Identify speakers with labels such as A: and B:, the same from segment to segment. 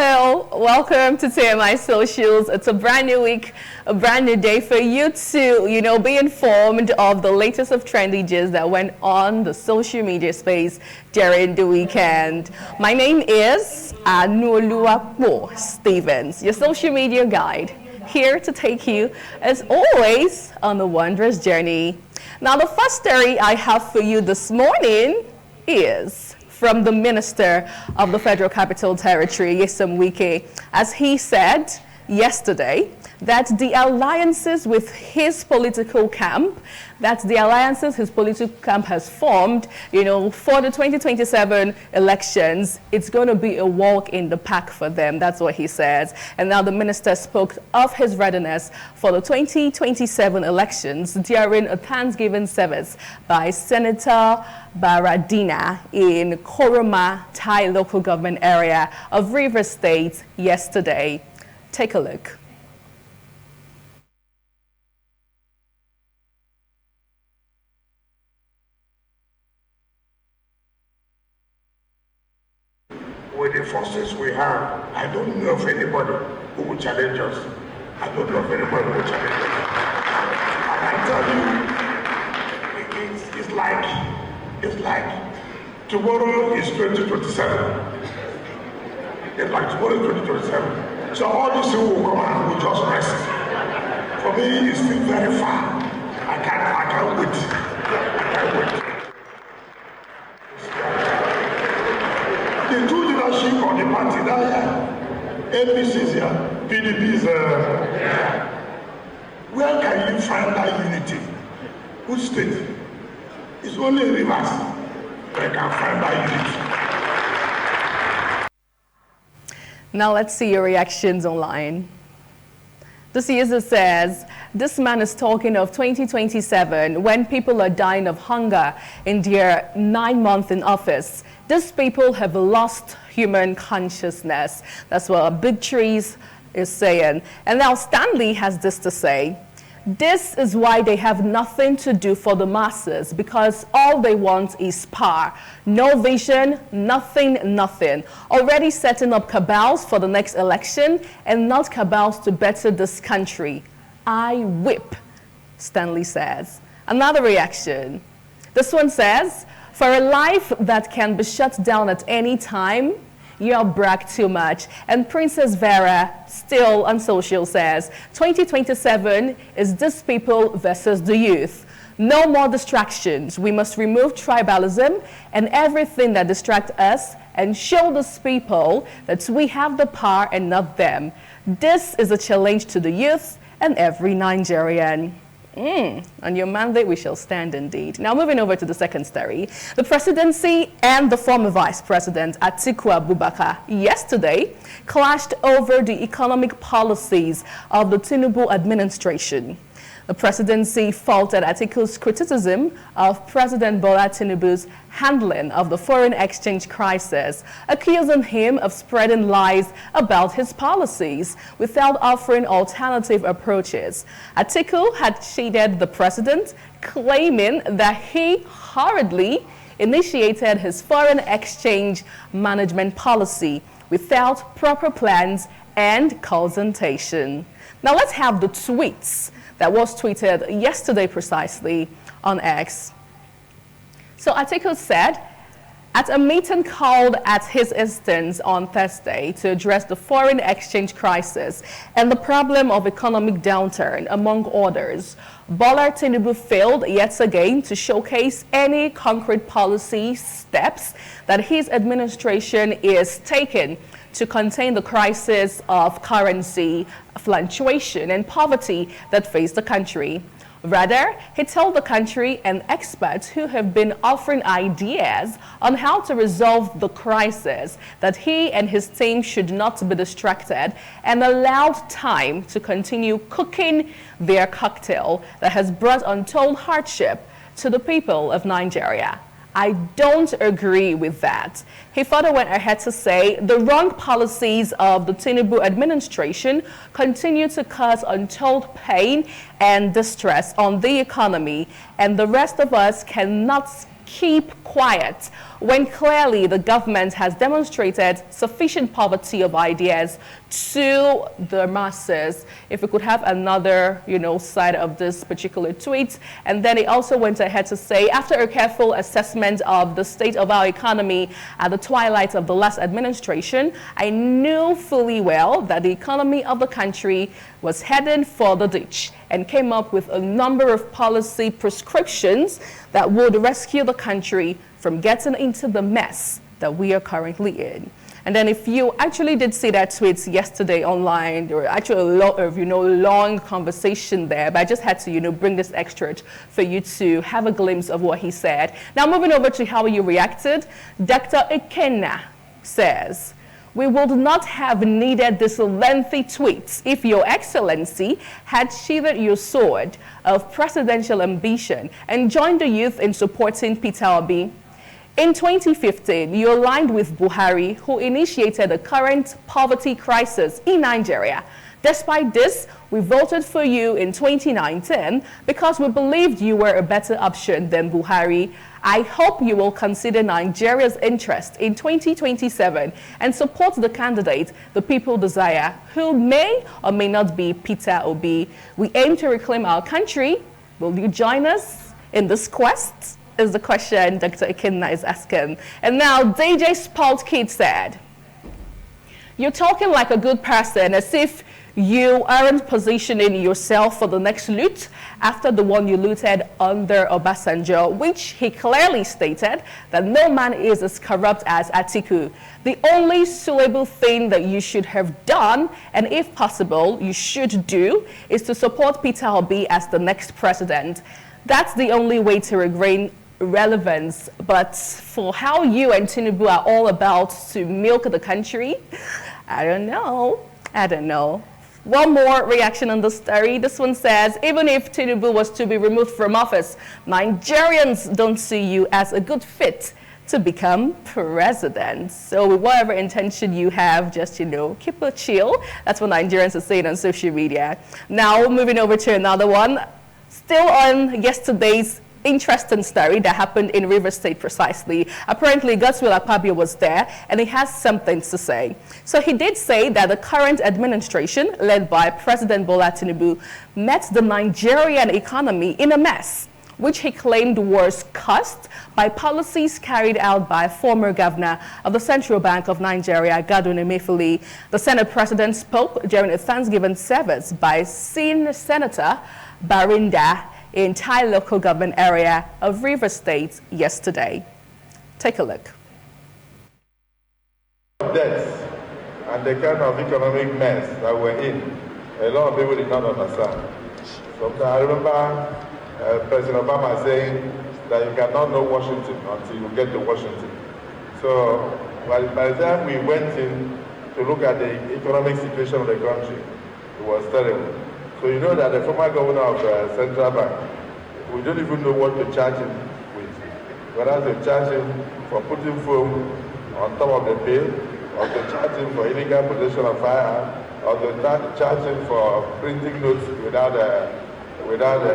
A: Hello, welcome to TMI Socials. It's a brand new week, a brand new day for you to, be informed of the latest of trendy gist that went on the social media space during the weekend. My name is Anuoluwapo Stevens, your social media guide, here to take you, as always, on a wondrous journey. Now, the first story I have for you this morning is from the Minister of the Federal Capital Territory, Nyesom Wike, as he said yesterday that the alliances with his political camp, his political camp has formed, for the 2027 elections, it's going to be a walk in the park for them. That's what he says. And now the minister spoke of his readiness for the 2027 elections during a Thanksgiving service by Senator Baradina in Koroma, Thai local government area of Rivers State yesterday. Take a look.
B: With the forces we have, I don't know of anybody who will challenge us. I don't know of anybody who will challenge us. And I tell you, it's like tomorrow is 2027. It's like tomorrow is 2027. So all these things will come and we'll just rest. For me, it's still very far. I can't wait. The two leadership of the party now, APC is here, PDP is where can you find that unity? Which state? It's only in Rivers where you can find that unity.
A: Now let's see your reactions online. This user says, this man is talking of 2027 when people are dying of hunger in their 9 months in office. These people have lost human consciousness. That's what Big Trees is saying. And now Stanley has this to say. This is why they have nothing to do for the masses, because all they want is power. No vision, nothing. Already setting up cabals for the next election and not cabals to better this country. I whip, Stanley says. Another reaction. This one says, for a life that can be shut down at any time, you brag too much. And Princess Vera, still on social, says, 2027 is these people versus the youth. No more distractions. We must remove tribalism and everything that distracts us and show these people that we have the power and not them. This is a challenge to the youth and every Nigerian. On your mandate we shall stand indeed. Now moving over to the second story. The presidency and the former vice president Atiku Abubakar yesterday clashed over the economic policies of the Tinubu administration. The presidency faulted Atiku's criticism of President Bola Tinubu's handling of the foreign exchange crisis, accusing him of spreading lies about his policies without offering alternative approaches. Atiku had shaded the president, claiming that he hurriedly initiated his foreign exchange management policy without proper plans and consultation. Now let's have the tweets that was tweeted yesterday precisely on X. So Atiku said, at a meeting called at his instance on Thursday to address the foreign exchange crisis and the problem of economic downturn, among others, Bola Tinubu failed yet again to showcase any concrete policy steps that his administration is taking to contain the crisis of currency fluctuation and poverty that face the country. Rather, he told the country and experts who have been offering ideas on how to resolve the crisis that he and his team should not be distracted and allowed time to continue cooking their cocktail that has brought untold hardship to the people of Nigeria. I don't agree with that. He further went ahead to say the wrong policies of the Tinubu administration continue to cause untold pain and distress on the economy, and the rest of us cannot keep quiet when clearly the government has demonstrated sufficient poverty of ideas to the masses. If we could have another, side of this particular tweet. And then it also went ahead to say, after a careful assessment of the state of our economy at the twilight of the last administration, I knew fully well that the economy of the country was heading for the ditch and came up with a number of policy prescriptions that would rescue the country from getting into the mess that we are currently in. And then if you actually did see that tweet yesterday online, there were actually a lot of, long conversation there, but I just had to, bring this extract for you to have a glimpse of what he said. Now moving over to how you reacted, Dr. Ikenna says, we would not have needed this lengthy tweet if Your Excellency had sheathed your sword of presidential ambition and joined the youth in supporting Peter Obi. In 2015, you aligned with Buhari, who initiated the current poverty crisis in Nigeria. Despite this, we voted for you in 2019 because we believed you were a better option than Buhari. I hope you will consider Nigeria's interest in 2027 and support the candidate the people desire, who may or may not be Peter Obi. We aim to reclaim our country. Will you join us in this quest? Is the question Dr. Ikenna is asking. And now DJ Spalt Kid said, you're talking like a good person, as if you aren't positioning yourself for the next loot after the one you looted under Obasanjo, which he clearly stated that no man is as corrupt as Atiku. The only suitable thing that you should have done, and if possible, you should do, is to support Peter Obi as the next president. That's the only way to regain relevance. But for how you and Tinubu are all about to milk the country, I don't know. One more reaction on the story. This one says, even if Tinubu was to be removed from office, Nigerians don't see you as a good fit to become president. So with whatever intention you have, just, keep it chill. That's what Nigerians are saying on social media. Now, moving over to another one. Still on yesterday's interesting story that happened in Rivers State precisely. Apparently, Godswill Akpabio was there, and he has something to say. So he did say that the current administration, led by President Bola Tinubu, met the Nigerian economy in a mess, which he claimed was caused by policies carried out by former governor of the Central Bank of Nigeria, Godwin Emefiele. The Senate president spoke during a Thanksgiving service by Senator Barinda in Thai local government area of Rivers State yesterday. Take a look.
C: Debts and the kind of economic mess that we're in, a lot of people did not understand. Sometimes I remember President Obama saying that you cannot know Washington until you get to Washington. So by the time we went in to look at the economic situation of the country, it was terrible. So you know that the former governor of Central Bank, we don't even know what to charge him with. Whether to charge him for putting foam on top of the bill, or to charge him for illegal possession of firearm, or to charge him for printing notes without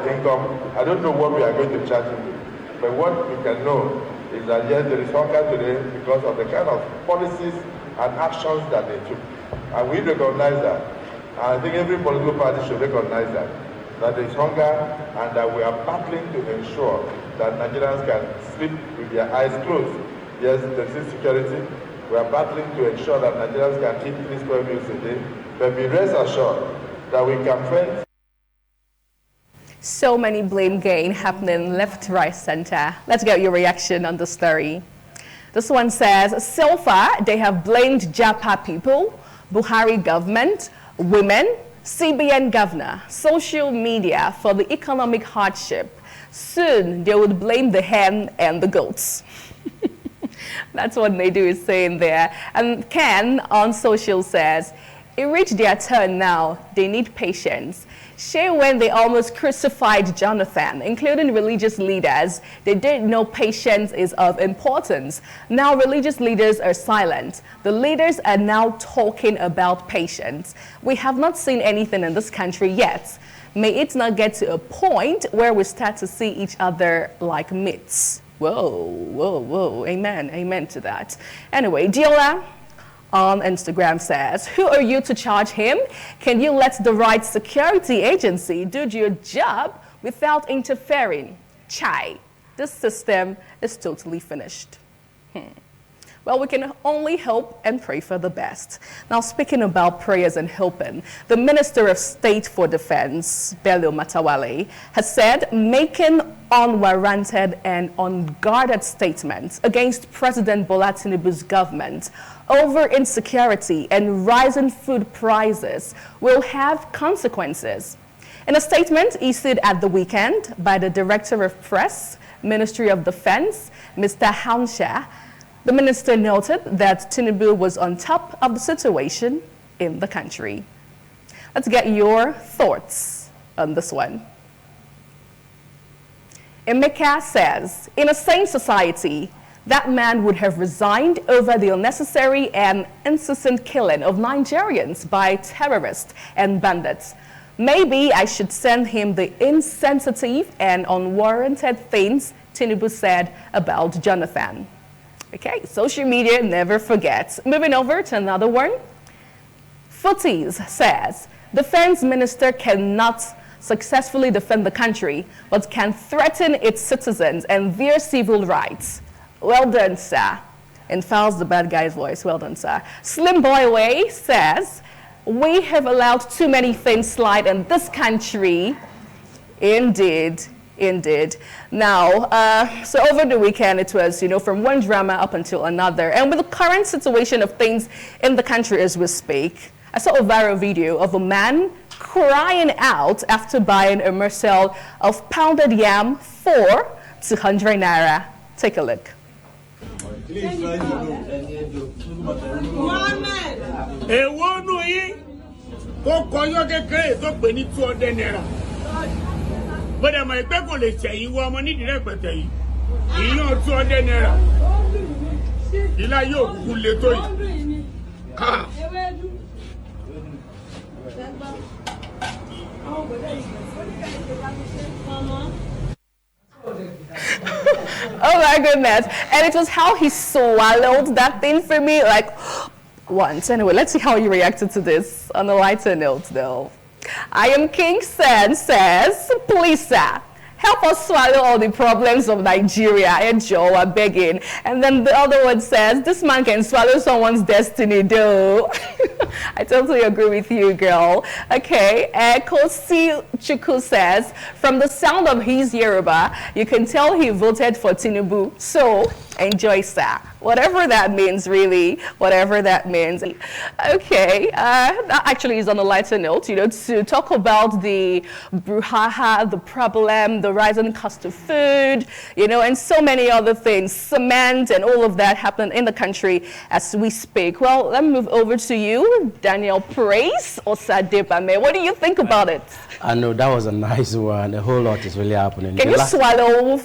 C: income. I don't know what we are going to charge him with. But what we can know is that yes, there is hunger today because of the kind of policies and actions that they took. And we recognize that. I think every political party should recognize that there is hunger and that we are battling to ensure that Nigerians can sleep with their eyes closed. Yes, there is insecurity. We are battling to ensure that Nigerians can eat 3 square meals a day, but be rest assured that we can find.
A: So many blame game happening left, right, center. Let's get your reaction on the story. This one says, so far they have blamed Japa people, Buhari government, women, CBN governor, social media for the economic hardship. Soon they would blame the hen and the goats. That's what Nadu is saying there. And Ken on social says, it reached their turn now. They need patience. Share when they almost crucified Jonathan, including religious leaders. They didn't know patience is of importance. Now religious leaders are silent. The leaders are now talking about patience. We have not seen anything in this country yet. May it not get to a point where we start to see each other like myths. Whoa, whoa, whoa. Amen. Amen to that. Anyway, Diola on Instagram says, who are you to charge him? Can you let the right security agency do your job without interfering? Chai, this system is totally finished. Well, we can only hope and pray for the best. Now, speaking about prayers and hoping, the Minister of State for Defense, Bello Matawale, has said making unwarranted and unguarded statements against President Bola Tinubu's government over insecurity and rising food prices will have consequences. In a statement issued at the weekend by the Director of Press, Ministry of Defense, Mr. Hansha, the minister noted that Tinubu was on top of the situation in the country. Let's get your thoughts on this one. Emeka says, in a sane society, that man would have resigned over the unnecessary and incessant killing of Nigerians by terrorists and bandits. Maybe I should send him the insensitive and unwarranted things Tinubu said about Jonathan. Okay, social media never forgets. Moving over to another one. Footies says, Defense Minister cannot successfully defend the country, but can threaten its citizens and their civil rights. Well done, sir. And files the bad guy's voice. Well done, sir. Slim Boy Way says, we have allowed too many things slide in this country. Indeed. Indeed. Now, so over the weekend, it was, from one drama up until another. And with the current situation of things in the country as we speak, I saw a viral video of a man crying out after buying a morsel of pounded yam for 200 naira. Take a look.
D: But I'm a people say you want money direct you. You know 200 naira. You like you who let you. Ah.
A: Oh my goodness. And it was how he swallowed that thing for me like once. Anyway, let's see how he reacted to this on a lighter note though. I am King Sen says, please sir, help us swallow all the problems of Nigeria. And Joe are begging. And then the other one says, this man can swallow someone's destiny though. I totally agree with you, girl. Okay, Kosi Chuku says, from the sound of his Yoruba, you can tell he voted for Tinubu. So, enjoy, sir. Whatever that means, really, whatever that means. Okay, that actually is on a lighter note, to talk about the brouhaha, the problem, the rising cost of food, and so many other things, cement and all of that happen in the country as we speak. Well, let me move over to you, Daniel Praise or Sadepame. What do you think about it?
E: I know that was a nice one. A whole lot is really happening.
A: Can you swallow,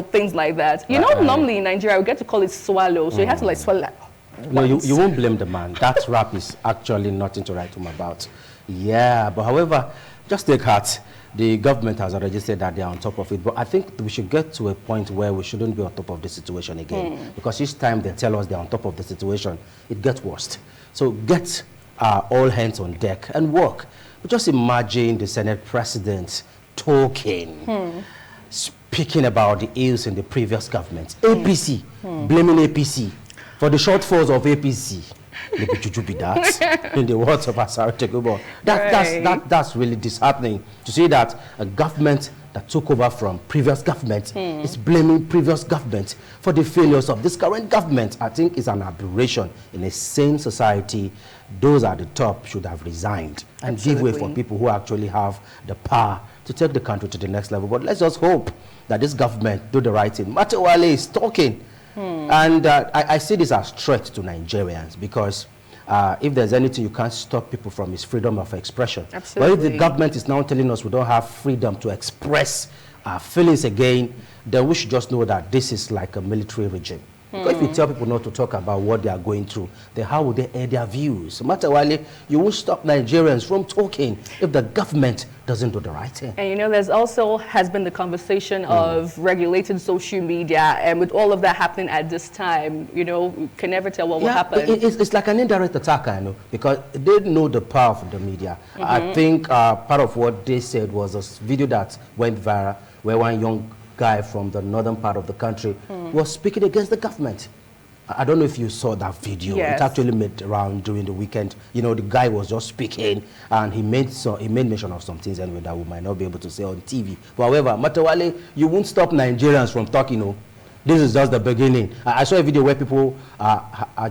A: things like that? Normally in Nigeria, we get to call it swallow, so you have to swallow like.
E: No, you won't blame the man. That rap is actually nothing to write home about. Yeah, but however, just take heart. The government has already said that they are on top of it, but I think we should get to a point where we shouldn't be on top of the situation again, because each time they tell us they're on top of the situation, it gets worse. So get all hands on deck and work. But just imagine the Senate President talking, speaking about the ills in the previous government. APC, blaming APC for the shortfalls of APC. That in the words of Asari Tegubo. That's really disheartening to see that a government that took over from previous government is blaming previous government for the failures of this current government. I think it's an aberration. In a sane society, those at the top should have resigned and give way for people who actually have the power to take the country to the next level. But let's just hope that this government do the right thing. Matawale is talking. And I see this as a threat to Nigerians, because if there's anything, you can't stop people from his freedom of expression.
A: Absolutely.
E: But if the government is now telling us we don't have freedom to express our feelings again, then we should just know that this is like a military regime. Because if you tell people not to talk about what they are going through, then how would they air their views? Matawale, you won't stop Nigerians from talking if the government doesn't do the right thing.
A: And you know, there's also has been the conversation of regulating social media, and with all of that happening at this time, you know, you can never tell what will happen.
E: It's like an indirect attack, I know, because they know the power of the media. I think part of what they said was a video that went viral where one young guy from the northern part of the country was speaking against the government. I don't know if you saw that video.
A: Yes.
E: It actually made around during the weekend. You know, the guy was just speaking, and he made mention of some things anyway that we might not be able to say on TV. But however, Matawale, you won't stop Nigerians from talking. You know, this is just the beginning. I saw a video where people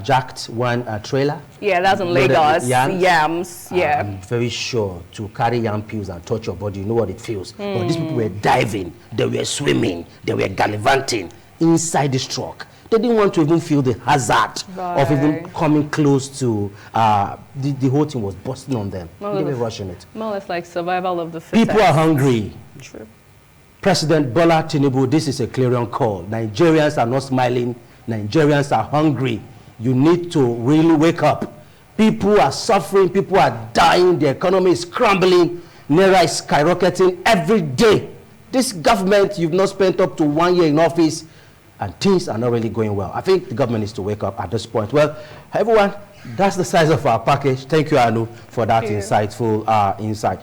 E: jacked one trailer.
A: Yeah, that's in Lagos. Yams. Yeah.
E: I'm very sure to carry yam peels and touch your body, you know what it feels. But these people were diving, they were swimming, they were gallivanting inside this truck. They didn't want to even feel the hazard of even coming close to the whole thing was busting on them. They were rushing it.
A: More or less like survival of the fittest.
E: People are hungry.
A: True.
E: President Bola Tinubu, this is a clarion call. Nigerians are not smiling. Nigerians are hungry. You need to really wake up. People are suffering. People are dying. The economy is crumbling. Naira is skyrocketing every day. This government, you've not spent up to 1 year in office, and things are not really going well. I think the government needs to wake up at this point. Well, everyone, that's the size of our package. Thank you, Anu, for that insightful insight.